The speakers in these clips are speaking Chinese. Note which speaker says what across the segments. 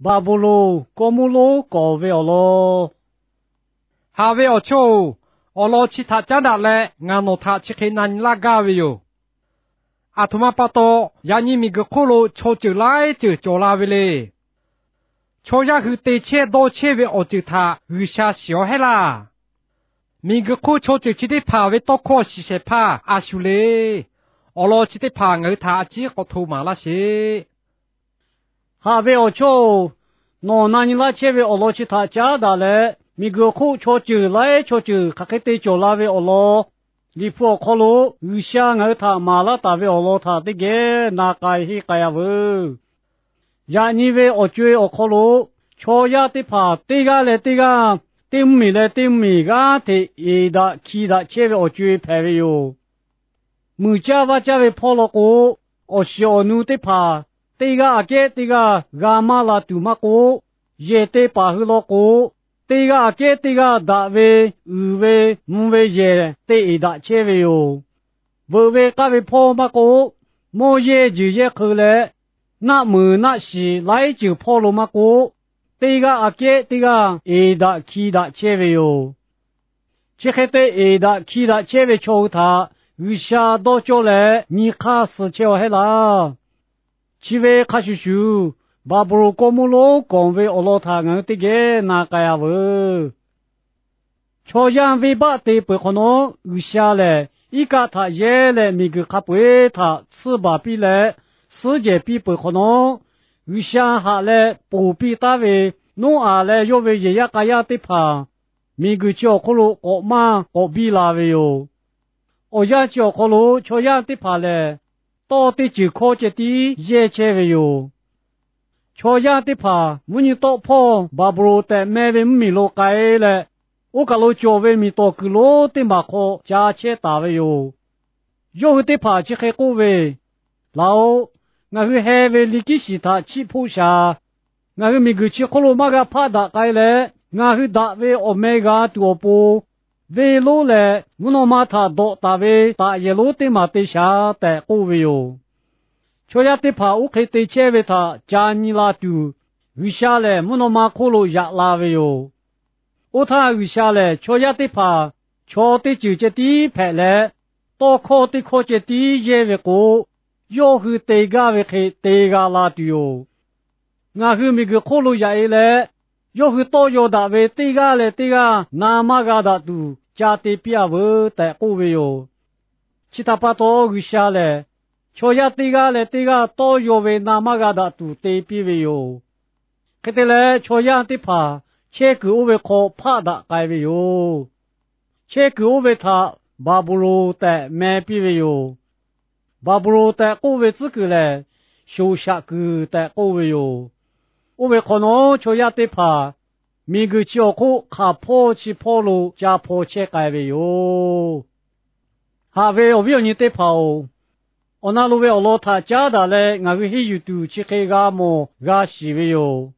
Speaker 1: 巴布鲁哥姆鲁哥维奥罗，
Speaker 2: 哈维奥丘，奥罗其他加达嘞，俺诺他去看南拉嘎维哟。阿图马巴多，亚尼米个库鲁抽就来就做拉维嘞。抽呀去对切多切维奥就他，雨下小黑啦。米个库抽就去的爬维多科西些爬阿修嘞。奥罗去的爬我他只个图马拉些。
Speaker 1: 哈维奥丘，诺那尼拉切维奥罗其他加达嘞，米个库抽就来抽就，卡克对做拉维奥罗。里普克鲁雨下我他马拉达维奥罗他的个那该希该呀喂。亚尼维奥追奥克鲁，抽呀的爬对个嘞对个，对米嘞对米个的，伊达其他切维奥追排位哟。木家瓦家维跑了过，奥西奥努的爬。对个阿杰对个伽马拉杜马古，也对巴赫罗古，对个阿杰对个大卫、二卫、五卫也对一大切卫哟。五卫个卫跑马古，莫也就也去了，那么那是来就跑了马古，对个阿杰对个一大七大切卫哟。这个对一大七大切卫求他，余下多久了？你卡死求黑啦。七位卡叔叔，巴布鲁哥姆罗讲为奥罗塔俺的个那个呀喂，朝阳尾巴的不可能有下来，一个他也来每个卡不他吃吧比来，世界比不可能有下下来不比大位，弄下来要为也个呀的怕，每个叫可罗我妈我比拉位哟，我呀叫可罗朝阳的怕嘞。到底就靠这的也切为哟，朝阳的怕，我你到跑，巴布罗的买为米罗改了，我个老教为米到个罗的马靠加切大为哟，有的怕就还过为，老，我会还为立即是他起铺下，我会每个去可罗马个怕打改了，我会打为欧米伽多波。为路嘞，我那马他到大卫大一路的马底下带过为哟，瞧呀的怕我可以对切为他加尼拉杜，为下来我那马可路亚拉为哟，我他为下来瞧呀的怕，瞧的就这地派来，到考的考这地也为过，要去对个为去对个拉杜哟，我去每个可路亚一来。要去到要大为对个嘞对个，那么个大都家的比较不带过为哟，其他把多个下来，瞧呀对个嘞对个到要为那么个大都对比为哟，可得嘞瞧呀的怕，切个我为靠怕的改为哟，切个我为他巴布罗带买比为哟，巴布罗带过为自个嘞，修下个带过为哟。我为可能就要得怕，每个教课卡破起破路加破切改为哟，哈为我为你得怕哦，我那路为我老他家的嘞，我为去有度去开个么个西为哟，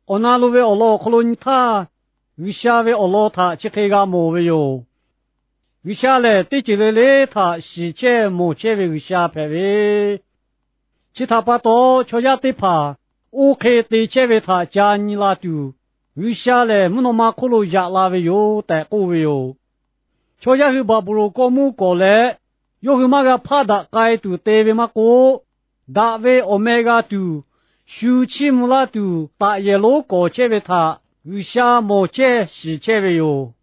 Speaker 1: 我那路为我老可能他，为下为我老他去开个么为哟，为下来对起来嘞他西切么切为下排为，其他把多就要得怕。我开对切为他加尼拉杜，为下来我那马可路亚拉为哟带过为哟，瞧下去巴布罗高木过来，又去马个帕达该杜带为马过，大为欧米伽杜，修起木拉杜大耶路过切为他，为下莫切西切为哟，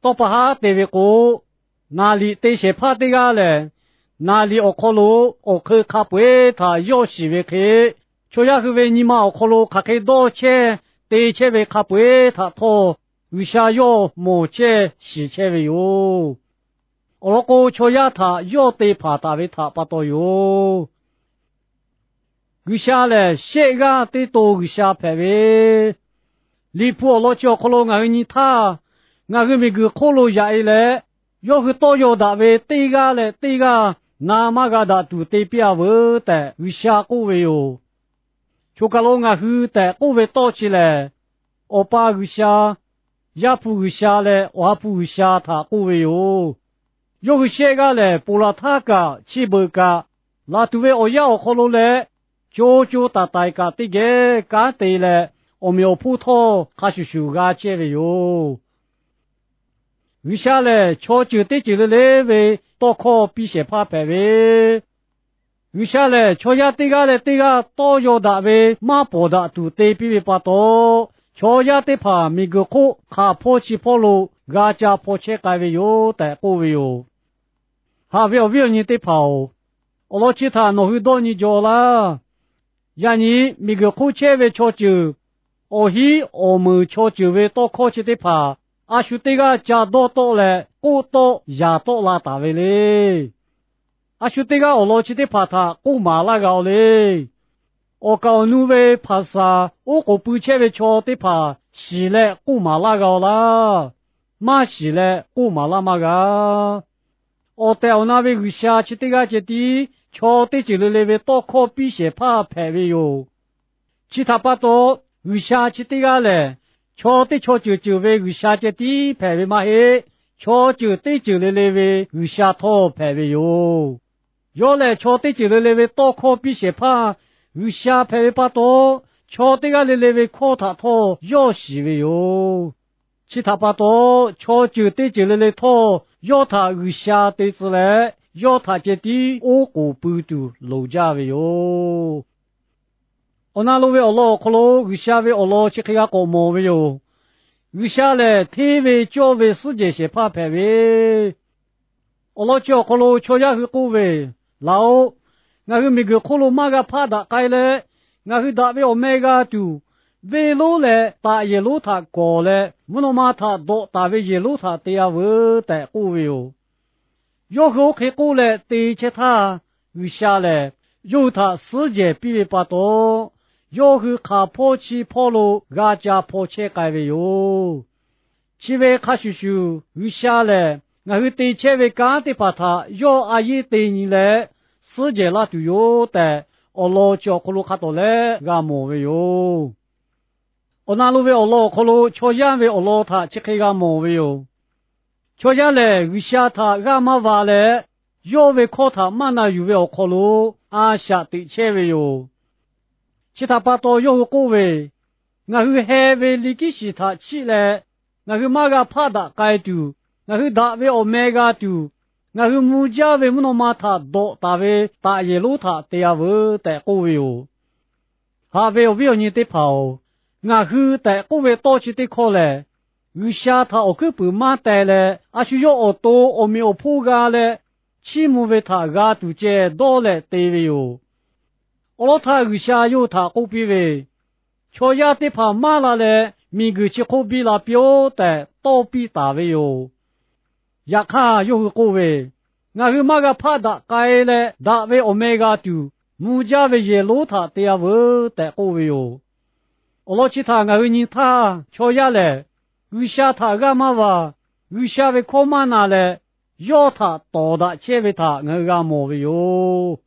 Speaker 1: 到巴哈带为过，哪里对些帕对个嘞，哪里我可路我去卡不他要西为去。就要是为你妈可罗卡开多钱，对钱为卡不他托，为啥要莫钱洗钱为哟？我个就要他要对怕他为他不多哟。为啥嘞？谁个对多为啥排为？离谱我叫可罗俺你他，俺个每个可罗下一来，要是多要他为对个嘞对个，那么个他都对别为的，为啥个为哟？就个老俺后代，我会倒起来，我把个下，也不会下来，我不会下他，我会哟。有些个嘞，不拉他个，七八个，那都为我要好了嘞，就打个这个干对了，我们有葡萄还是树个结尾哟。为啥嘞？瞧就对就来为多考比些怕白为。为啥嘞？瞧呀对个多要大为马波的都对比为巴多。瞧呀对怕每个课卡破起破路，俺家破切改为哟，带过为哟。哈不要你对跑，我老其他弄很多你叫啦。呀你每个课切为瞧就，我们瞧就为多考起对怕。阿叔对个加多嘞，过多也多啦大为嘞。阿叔对个我老起的怕他过马拉高嘞。我搞努为怕啥？我个不切为瞧的怕，是嘞过马拉高啦，马是嘞过马拉马个。我带我那位为下去对个姐弟，瞧的就来为多考比些怕排位哟。其他不多为下去对个嘞。瞧就为下节底排位嘛嘿，瞧就来为下头排位哟。要来瞧就来为多考比些怕，下排位不多，瞧来为考他头要死位哟。其他不多，瞧就来头要他下对子来，要他节底我个不都楼家位哟。我那路为Allah，可能为下为Allah去看个毛为哟。为下来天为教为世界些怕排为，Allah教可能瞧下去各位，老，我每个可能马个怕打开了，我打为我每个都，为路来打一路他过来，不能马他多打为一路他对呀我带各位哟。要后开过来对起他，为下来有他世界比为不多。要去卡破起破路，俺家破切改为哟。七位卡叔为下来，我对七位干的把他要阿姨对你来，世界那都有的，我老叫可路卡多来，俺莫为哟。我那路为我老可路，瞧样为我老他，只开俺莫为哟。瞧样来为下他俺妈话来，要为靠他妈那有为我可路，阿下对七位哟。其他把多有各位，我还为立即是他起来，我马个怕打该度，我打为我每个度，我木家为木诺马他多打为打一路他对呀我带各位哟，还为你得跑，我带各位多去得考来，为下他我可不马带来，阿需要我多我没有破个来，起码为他个度接多来对位哟。我老他为下有他高比为，瞧呀得怕马拉嘞，每个去高比拉标的倒比大位哟。也看有个位，我马个怕打该嘞，大位欧米伽度，木家为耶路他的呀我的高位哟。我老其他我你他瞧呀嘞，为下他干嘛哇？为下为靠马那嘞，要他到达切为他我干么为哟。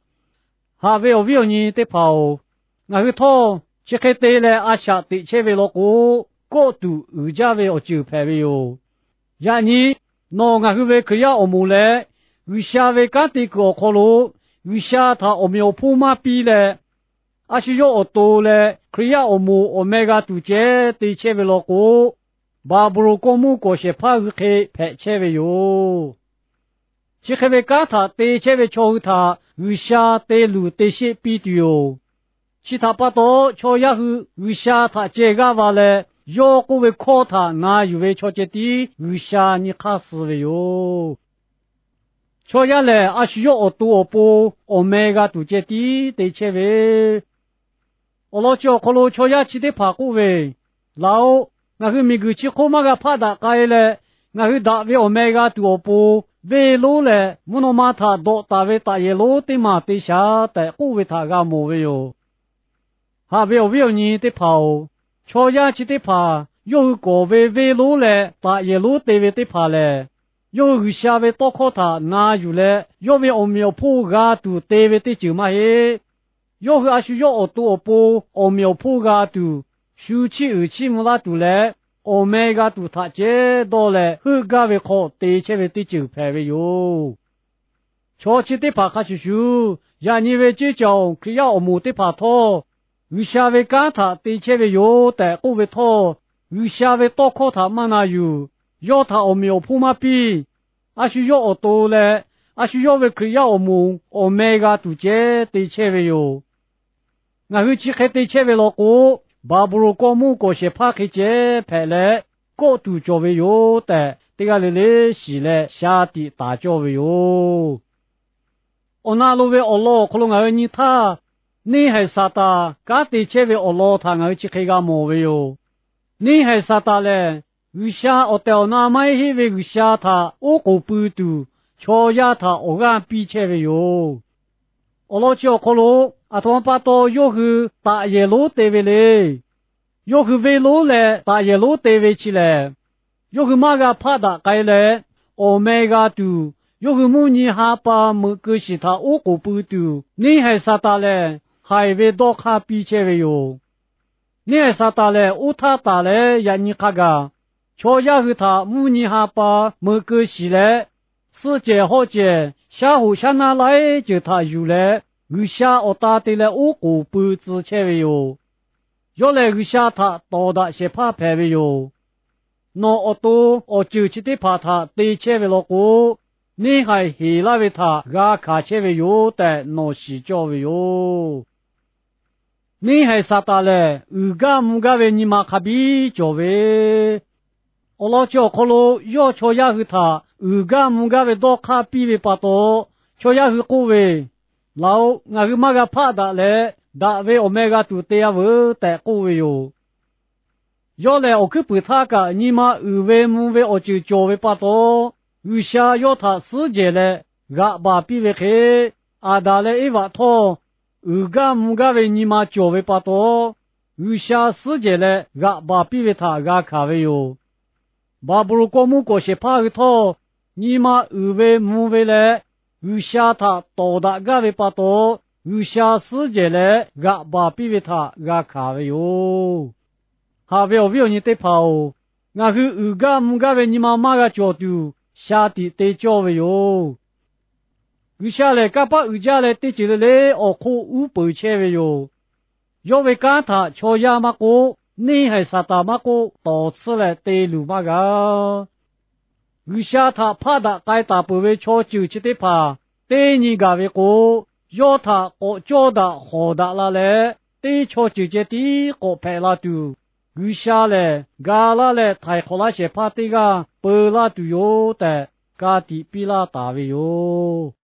Speaker 1: 哈为你得跑，我拖切开对来阿下对切为了过度二家为我就排为哟。呀你那我为可要我们来，为下为干的个可路，为下他我们要铺马比嘞，阿是要我多嘞，可要我每个都接对切为了巴不如公母过些怕开排切为哟。切开为干他对切为瞧他。为下对路对些比的哟，其他不多，瞧也是为下他这个话嘞，要各位考他，那有位瞧这的，为下你卡死了哟。瞧也嘞，阿需要我多不，我每个都这的对切位，我老叫可能瞧也去的怕各位，老那个每个去考嘛个怕打开嘞，那个打为我每个都不。为路嘞，木诺马他多大为大耶路的马对下的，不为他个莫为哟。还为你的跑，瞧呀去的爬，有个为路嘞，大耶路对为的爬嘞，有下为多考他那有嘞，有为我们要破个都对为的就嘛嘿，有个需要我多破，我们要破个都，手起木拉都嘞。我每个都他接到了，后个为考对切为对就排位哟。cho chi te pa kha chu chu ya ni ve chi chong kri ya omu te pa tho yu sha ve ka tha te che ve yo te ku ve tho yu sha ve to kho tha ma na yu yo tha o mi o phu ma pi a shu yo o to le a shu yo ve kri ya omu omega tu che te che ve yo nga hu chi khe te che ve lo ko ba bu ro ko mu ko she pha khe che phe le ko tu cho ve yo te te ga le le shi le sha ti ta cho ve yo ona lo ve o lo ko lo nga ni tha ni hai sa ta ka te che ve o lo tha nga chi khe ga mo ve yo ni hai sa ta le yu sha o te o na mai he ve yu sha tha o ko pu tu cho ya tha o ga pi che ve yo o lo chi o ko lo a thon pa to yo hu ta ye lo te ve le yo hu ve lo le ta ye lo te ve chi le yo hu ma ga pha da kai le omega tu yo hu mu ni ha pa mu ku shi tha o ko pu tu ni hai sa ta le hai ve do kha pi che ve yo ni hai sa ta le u tha ta le ya ni kha ga cho ya hu tha mu ni ha pa mu ku shi le si jie ho jie xia hu xia na lai ji tha yu le yu xia o ta te le o ko pu zi che ve yo yo le yu xia tha to da she pha phe ve yo no o to o ju chi te pha tha te che ve lo ko ni hai he la ve tha ga kha che ve yo te no shi cho ve yo ni hai sa ta le u ga mu ga ve ni ma kha bi cho ve o lo cho ko lo yo cho ya hu tha u ga mu ga ve do kha pi ve pa to cho ya hu ko ve lao nga hu ma ga pha da le da ve omega tu te ya vu te ko ve yo yo le o ku pu tha ka ni ma u ve mu ve o chu cho ve pa to yu sha yo tha si je le ga ba pi ve khe a da le e va tho u ga mu ga ve ni ma cho ve pa to yu sha si je le ga ba pi ve tha ga kha ve yo ba bu ko mu ko she pha tho ni ma u ve mu ve le yu sha tha to da ga ve pa to yu sha si je le ga ba pi ve tha ga kha ve yo ha ve o vi o ni te pa o nga hu u ga mu ga ve ni ma ma ga cho tu sha ti te cho ve yo yu sha le ka pa u ja le te chi le o kho u pu che ve yo yo ve ka tha cho ya ma ko ni hai sa ta ma ko to si le te lu ma ga yu sha tha pha da kai ta pu ve cho chu chi te pha te ni ga ve ko yo tha o cho da ho da la le te cho chu je ti ko phe la tu yu sha le ga la le thai kho la she pha te ga pu la tu yo te ka ti pi la ta ve yo